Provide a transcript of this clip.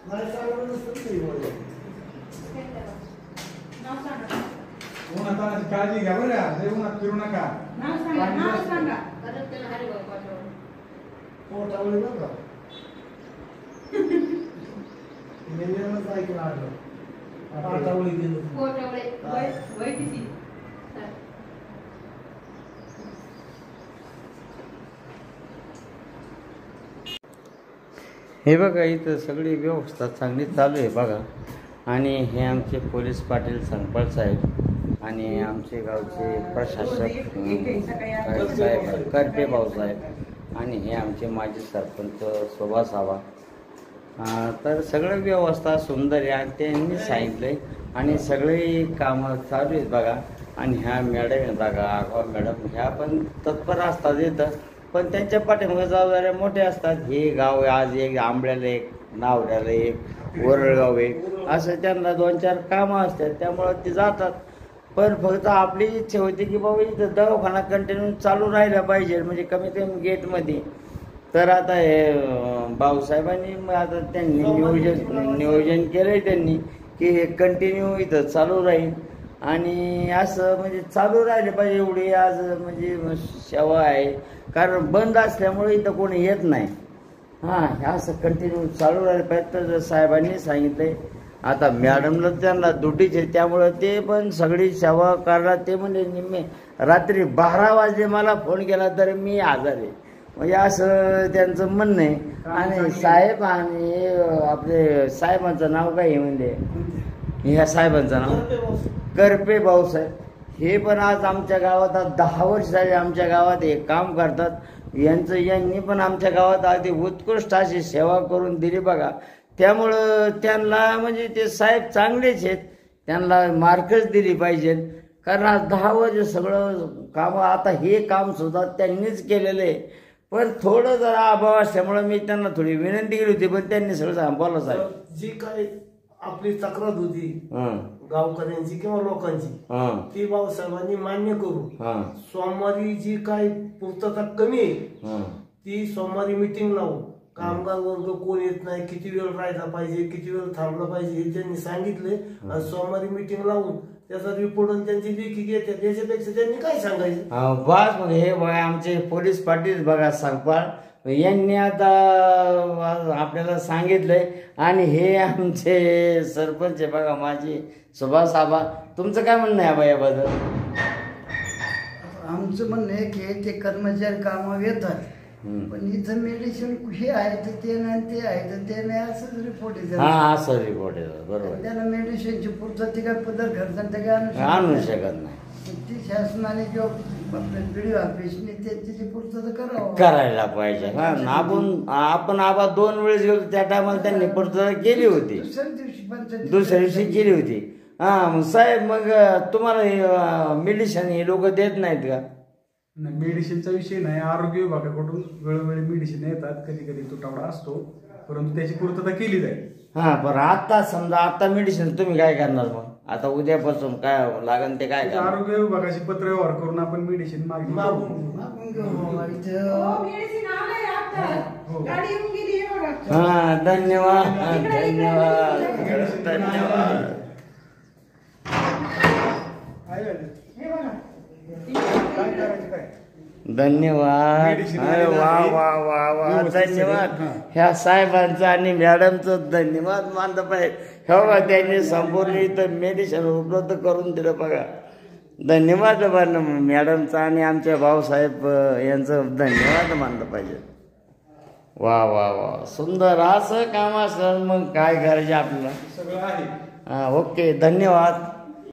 नाही सांगून उन्हातानाची काळजी घ्या बरं, लय उन्हात फिरू नका. नाव सांगा. पोटावळी बघा मिलियनच ऐकून आलं. पोटावळी गेलं. वय किती? हे बघा इथं सगळी व्यवस्था चांगली चालू आहे बघा. आणि हे आमचे पोलीस पाटील संकपाळ साहेब आणि आमचे गावचे प्रशासक साहेब करपे भाऊसाहेब आणि हे आमचे माजी सरपंच सुभाष आबा. तर सगळं व्यवस्था सुंदर आहे आणि त्यांनी सांगितलं आहे आणि सगळे कामं चालू आहेत बघा. आणि ह्या मॅडम आहेत बघा, आगवा मॅडम, ह्या पण तत्पर असतात इथं, पण त्यांच्या पाठीमागे जबाबदाऱ्या मोठ्या असतात. हे गाव आज एक, आंबड्याला एक, नावड्याला एक, वरळगाव एक, असं त्यांना 2-4 कामं असतात, त्यामुळं ते जातात. पण फक्त आपली इच्छा होती की बाबा इथं दवाखाना कंटिन्यू चालू राहिला पाहिजे, म्हणजे कमीत कमी गेटमध्ये. तर आता हे भाऊसाहेबांनी आता त्यांनी नियोजन केलं आहे त्यांनी की हे कंटिन्यू इथं चालू राहील आणि असं म्हणजे चालू राहिले पाहिजे. एवढी आज म्हणजे सेवा आहे, कारण बंद असल्यामुळे इथं कोणी येत नाही. हां, असं कंटिन्यू चालू राहिलं पाहिजे. तर साहेबांनी सांगितलंय आता मॅडमला त्यांना ड्युटीच आहे, त्यामुळं ते पण सगळी सेवा करणार. ते म्हणजे निम्मे रात्री 12 वाजले मला फोन केला तर मी आजार आहे, म्हणजे असं त्यांचं म्हणणं आहे. आणि साहेब आणि आपले साहेबांचं नाव काय आहे म्हणजे ह्या साहेबांचं नाव करपे भाऊसाहेब, हे पण आज आमच्या गावात 10 वर्ष झाले आमच्या गावात हे काम करतात. यांनी पण आमच्या गावात अगदी उत्कृष्ट अशी सेवा करून दिली बघा. त्यामुळं त्यांना म्हणजे ते साहेब चांगलेच आहेत, त्यांना मार्कच दिली पाहिजे. कारण आज 10 वर्ष सगळं काम, आता हे काम सुद्धा त्यांनीच केलेलं आहे. पण थोडं जरा अभाव असल्यामुळं मी त्यांना थोडी विनंती केली होती, पण त्यांनी सगळं बोला साहेब. जी काय आपली तक्रार होती गावकऱ्यांची किंवा लोकांची, ती भाऊसाहेबांनी मान्य करू. सोमवारी जी काय पूर्तता कमी आहे ती सोमवारी मिटिंग लावू. कामगार वर्ग कोण येत नाही, किती वेळ राहायला पाहिजे, किती वेळ थांबलं पाहिजे हे त्यांनी सांगितले. आणि सोमवारी मिटिंग लावून त्याचा रिपोर्ट आणि त्यांची लेखी घेतात. याच्यापेक्षा त्यांनी काय सांगायचं बस. मग हे बघा आमचे पोलीस पाटील बघा संकपाळ यांनी आता आपल्याला सांगितलंय. आणि हे आमचे सरपंच आहे बघा माझे सुभाष आबा, तुमचं काय म्हणणं आहे आबा याबद्दल? आमचं म्हणणं आहे की ते कर्मचारी कामावर येतात, पण इथं मेडिसिन हे आहे तर ते नाही, ते आहे तर ते नाही, असंच रिपोर्ट येतात. हा, असं रिपोर्ट येतात, बरोबर. त्यांना मेडिसिनची पूर्तता काय पदर खर्च ते काय आणू शकत नाही. ती शासनाने किंवा व्हिडिओ ऑफिसने त्याची पूर्तता करायला पाहिजे. आपण आबा 2 वेळेस गेलो, त्या टायमाला त्यांनी पूर्तता केली होती, दुसऱ्या दिवशी केली होती. मग साहेब, मग तुम्हाला मेडिसिन हे लोक देत नाहीत का? नाही, मेडिसिनचा विषय नाही. आरोग्य विभागाकडून वेळोवेळी मेडिसिन येतात, कधी कधी तुटवडा असतो, परंतु त्याची पूर्तता केली जाईल. पण आता समजा आता मेडिसिन तुम्ही काय करणार मग? आता उद्यापासून काय लागेल ते काय? आरोग्य विभागाशी पत्र व्यवहार करून आपण मेडिसिन मागून धन्यवाद धन्यवाद धन्यवाद. धन्यवाद. अरे वा वा वा वा, धन्यवाद. ह्या साहेबांचं आणि मॅडमचं धन्यवाद मानलं पाहिजे. हे बघा त्यांनी संपूर्ण इथं मेडिसिन उपलब्ध करून दिलं बघा. धन्यवाद मॅडमचा आणि आमच्या भाऊसाहेब यांचं धन्यवाद मानलं पाहिजे. वा वा वा, सुंदर. असं काम असलं मग काय करायचे आपल्याला. सगळं आहे. ओके, धन्यवाद.